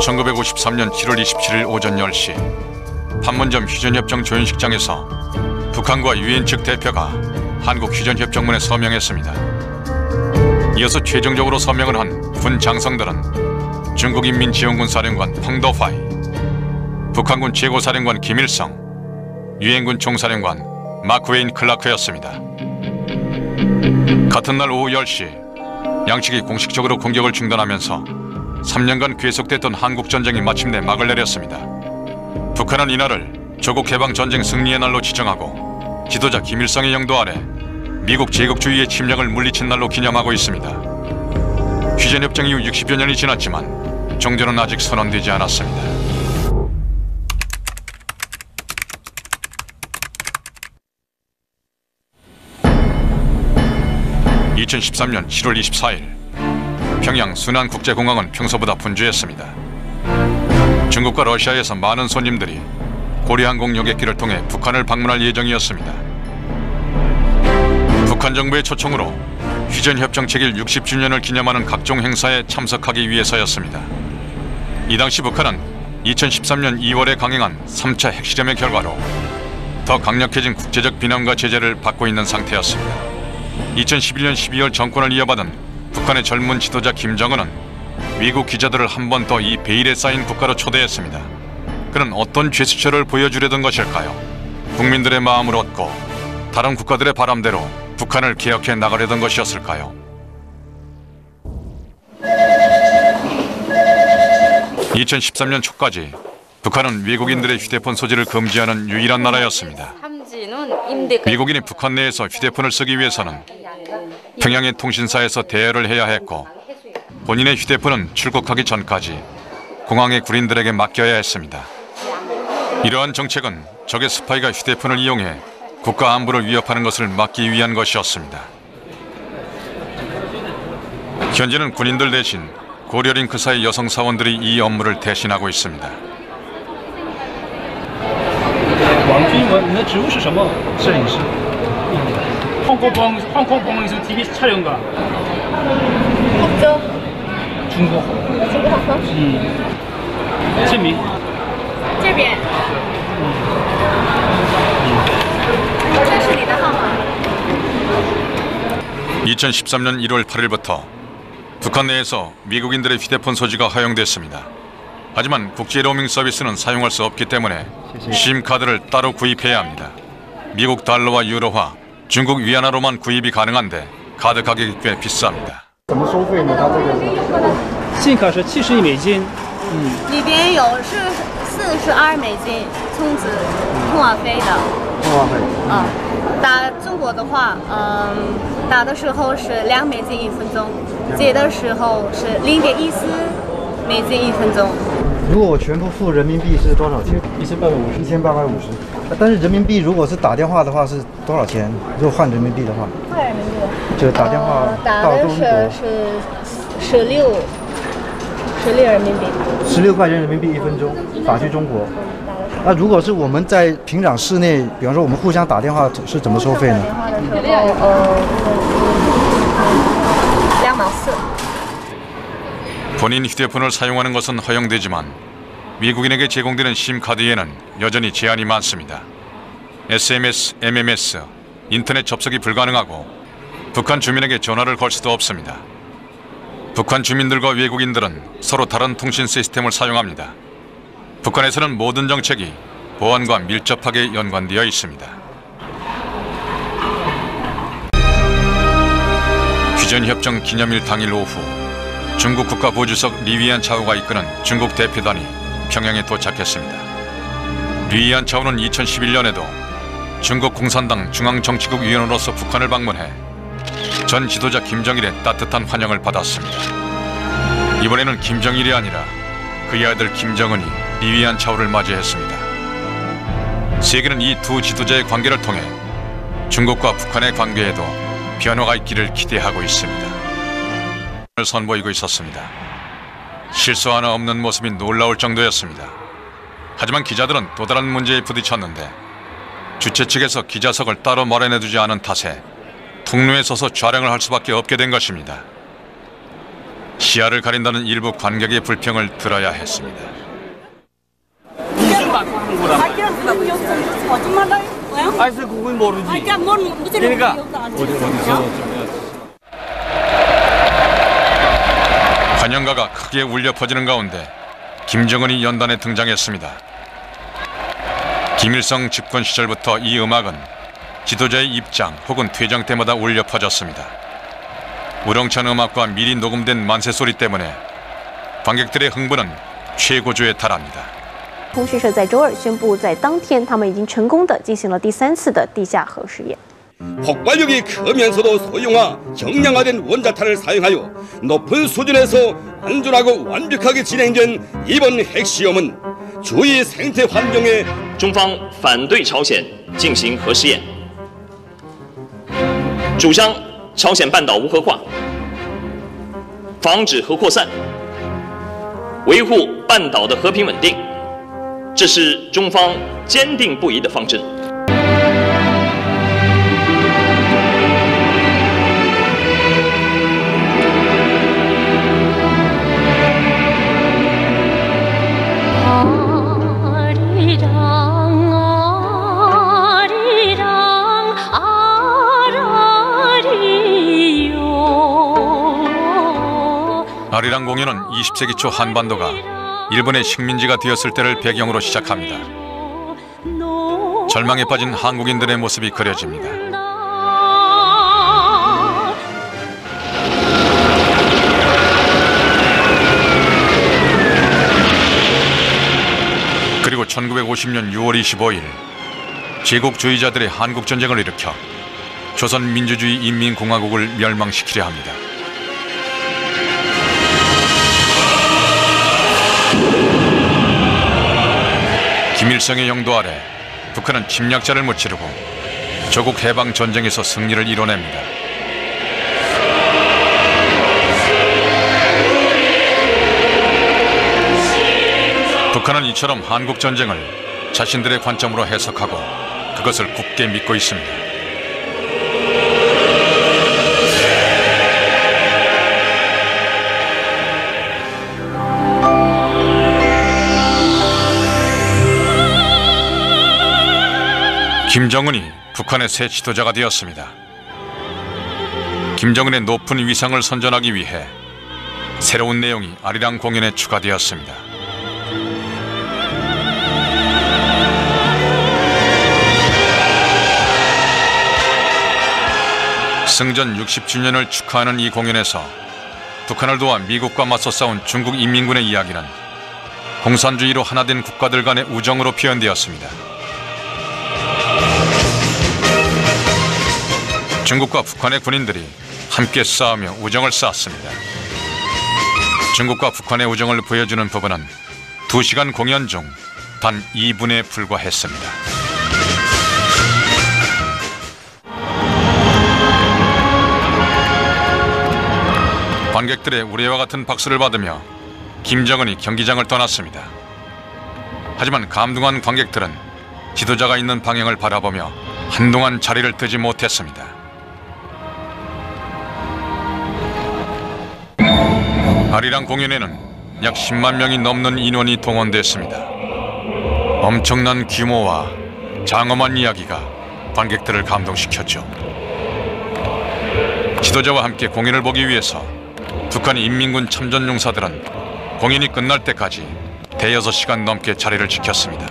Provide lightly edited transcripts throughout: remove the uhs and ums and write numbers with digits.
1953년 7월 27일 오전 10시 판문점 휴전협정 조연식장에서 북한과 유엔 측 대표가 한국 휴전협정문에 서명했습니다. 이어서 최종적으로 서명을 한 군 장성들은 중국인민지원군 사령관 펑더파이, 북한군 최고사령관 김일성, 유엔군 총사령관 마크웨인 클라크였습니다. 같은 날 오후 10시 양측이 공식적으로 공격을 중단하면서 3년간 계속됐던 한국전쟁이 마침내 막을 내렸습니다. 북한은 이날을 조국해방전쟁 승리의 날로 지정하고 지도자 김일성의 영도 아래 미국 제국주의의 침략을 물리친 날로 기념하고 있습니다. 휴전협정 이후 60여 년이 지났지만 종전은 아직 선언되지 않았습니다. (2013년 7월 24일) 평양 순안국제공항은 평소보다 분주했습니다. 중국과 러시아에서 많은 손님들이 고려항공 여객기를 통해 북한을 방문할 예정이었습니다. 북한 정부의 초청으로 휴전협정 체결 60주년을 기념하는 각종 행사에 참석하기 위해서였습니다. 이 당시 북한은 2013년 2월에 강행한 3차 핵실험의 결과로 더 강력해진 국제적 비난과 제재를 받고 있는 상태였습니다. 2011년 12월 정권을 이어받은 북한의 젊은 지도자 김정은은 미국 기자들을 한 번 더 이 베일에 쌓인 국가로 초대했습니다. 그는 어떤 제스처를 보여주려던 것일까요? 국민들의 마음을 얻고 다른 국가들의 바람대로 북한을 개혁해 나가려던 것이었을까요? 2013년 초까지 북한은 외국인들의 휴대폰 소지를 금지하는 유일한 나라였습니다. 미국인이 북한 내에서 휴대폰을 쓰기 위해서는 평양의 통신사에서 대여를 해야 했고 본인의 휴대폰은 출국하기 전까지 공항의 군인들에게 맡겨야 했습니다. 이러한 정책은 적의 스파이가 휴대폰을 이용해 국가 안보를 위협하는 것을 막기 위한 것이었습니다. 현재는 군인들 대신 고려링크사의 여성 사원들이 이 업무를 대신하고 있습니다. 王军文，你的职务是什么？摄影师。홍콩 TV 촬영가. 국적. 중국. 중국航空。姓名。这边。这是你的号码。 2013년 1월 8일부터 북한 내에서 미국인들의 휴대폰 소지가 허용됐습니다. 하지만 국제 로밍 서비스는 사용할 수 없기 때문에 심카드를 따로 구입해야 합니다. 미국 달러와 유로화, 중국 위안화로만 구입이 가능한데 카드 가격이 꽤 비쌉니다. 怎么收费呢？它这个信卡是71美金，里边有是42美金充值通话费的。通话费。打中国的话，打的时候是2美金1分钟，接的时候是0.14美金1分钟。如果我全部付人民币是多少钱？1850。但是人民币如果是打电话的话是多少钱？如果换人民币的话？换人民币。就打电话到中国。是16人民币。16块钱人民币1分钟，打去中国。那如果是我们在平壤市内，比方说我们互相打电话是怎么收费呢？打电话的时候2毛4。 본인 휴대폰을 사용하는 것은 허용되지만 미국인에게 제공되는 심카드에는 여전히 제한이 많습니다. SMS, MMS, 인터넷 접속이 불가능하고 북한 주민에게 전화를 걸 수도 없습니다. 북한 주민들과 외국인들은 서로 다른 통신 시스템을 사용합니다. 북한에서는 모든 정책이 보안과 밀접하게 연관되어 있습니다. 휴전협정 기념일 당일 오후 중국 국가보주석 리위안 차오가 이끄는 중국 대표단이 평양에 도착했습니다. 리위안 차오는 2011년에도 중국 공산당 중앙정치국 위원으로서 북한을 방문해 전 지도자 김정일의 따뜻한 환영을 받았습니다. 이번에는 김정일이 아니라 그의 아들 김정은이 리위안 차오를 맞이했습니다. 세계는 이 두 지도자의 관계를 통해 중국과 북한의 관계에도 변화가 있기를 기대하고 있습니다. 선보이고 있었습니다. 실수 하나 없는 모습이 놀라울 정도였습니다. 하지만 기자들은 또 다른 문제에 부딪혔는데 주최 측에서 기자석을 따로 마련해두지 않은 탓에 통로에 서서 촬영을 할 수밖에 없게 된 것입니다. 시야를 가린다는 일부 관객의 불평을 들어야 했습니다. 환영가가 크게 울려 퍼지는 가운데 김정은이 연단에 등장했습니다. 김일성 집권 시절부터 이 음악은 지도자의 입장 혹은 퇴장 때마다 울려 퍼졌습니다. 우렁찬 음악과 미리 녹음된 만세 소리 때문에 관객들의 흥분은 최고조에 달합니다. 通讯社在周二宣布，在当天他们已经成功地进行了第3次的地下核试验。 폭발력이 크면서도 소형화, 경량화된 원자탄을 사용하여 높은 수준에서 안전하고 완벽하게 진행된 이번 핵시험은 주위 생태 환경에 中方反对朝鲜进行核试验，主张朝鲜半岛无核化，防止核扩散，维护半岛的和平稳定，这是中方坚定不移的方针。 아리랑 공연은 20세기 초 한반도가 일본의 식민지가 되었을 때를 배경으로 시작합니다. 절망에 빠진 한국인들의 모습이 그려집니다. 그리고 1950년 6월 25일 제국주의자들의 한국전쟁을 일으켜 조선민주주의 인민공화국을 멸망시키려 합니다. 김일성의 영도 아래 북한은 침략자를 무찌르고 조국 해방 전쟁에서 승리를 이뤄냅니다. 북한은 이처럼 한국 전쟁을 자신들의 관점으로 해석하고 그것을 굳게 믿고 있습니다. 김정은이 북한의 새 지도자가 되었습니다. 김정은의 높은 위상을 선전하기 위해 새로운 내용이 아리랑 공연에 추가되었습니다. 승전 60주년을 축하하는 이 공연에서 북한을 도와 미국과 맞서 싸운 중국 인민군의 이야기는 공산주의로 하나된 국가들 간의 우정으로 표현되었습니다. 중국과 북한의 군인들이 함께 싸우며 우정을 쌓았습니다. 중국과 북한의 우정을 보여주는 부분은 2시간 공연 중 단 2분에 불과했습니다. 관객들의 우레와 같은 박수를 받으며 김정은이 경기장을 떠났습니다. 하지만 감동한 관객들은 지도자가 있는 방향을 바라보며 한동안 자리를 뜨지 못했습니다. 아리랑 공연에는 약 10만 명이 넘는 인원이 동원됐습니다. 엄청난 규모와 장엄한 이야기가 관객들을 감동시켰죠. 지도자와 함께 공연을 보기 위해서 북한 인민군 참전용사들은 공연이 끝날 때까지 대여섯 시간 넘게 자리를 지켰습니다.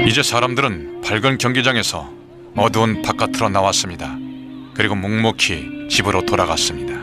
이제 사람들은 밝은 경기장에서 어두운 바깥으로 나왔습니다. 그리고 묵묵히 집으로 돌아갔습니다.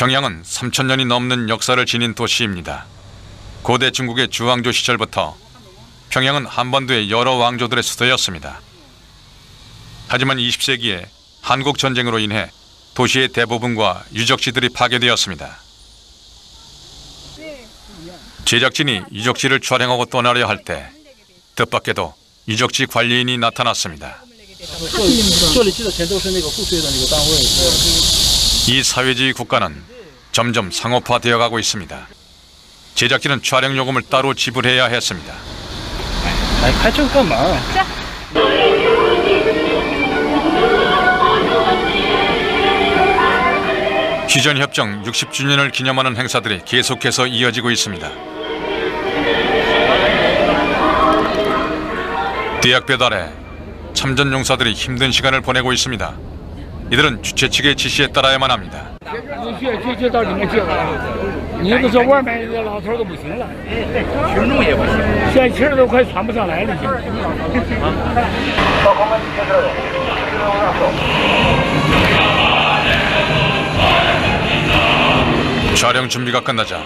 평양은 3000년이 넘는 역사를 지닌 도시입니다. 고대 중국의 주왕조 시절부터 평양은 한반도의 여러 왕조들의 수도였습니다. 하지만 20세기에 한국 전쟁으로 인해 도시의 대부분과 유적지들이 파괴되었습니다. 제작진이 유적지를 촬영하고 떠나려 할 때 뜻밖에도 유적지 관리인이 나타났습니다. 이 사회주의 국가는 점점 상업화되어 가고 있습니다. 제작진은 촬영 요금을 따로 지불해야 했습니다. 휴전협정 60주년을 기념하는 행사들이 계속해서 이어지고 있습니다. 대학볕 아래 참전용사들이 힘든 시간을 보내고 있습니다. 이들은 주최 측의 지시에 따라야만 합니다. 촬영 준비가 끝나자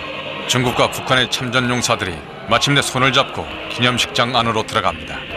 중국과 북한의 참전용사들이 마침내 손을 잡고 기념식장 안으로 들어갑니다.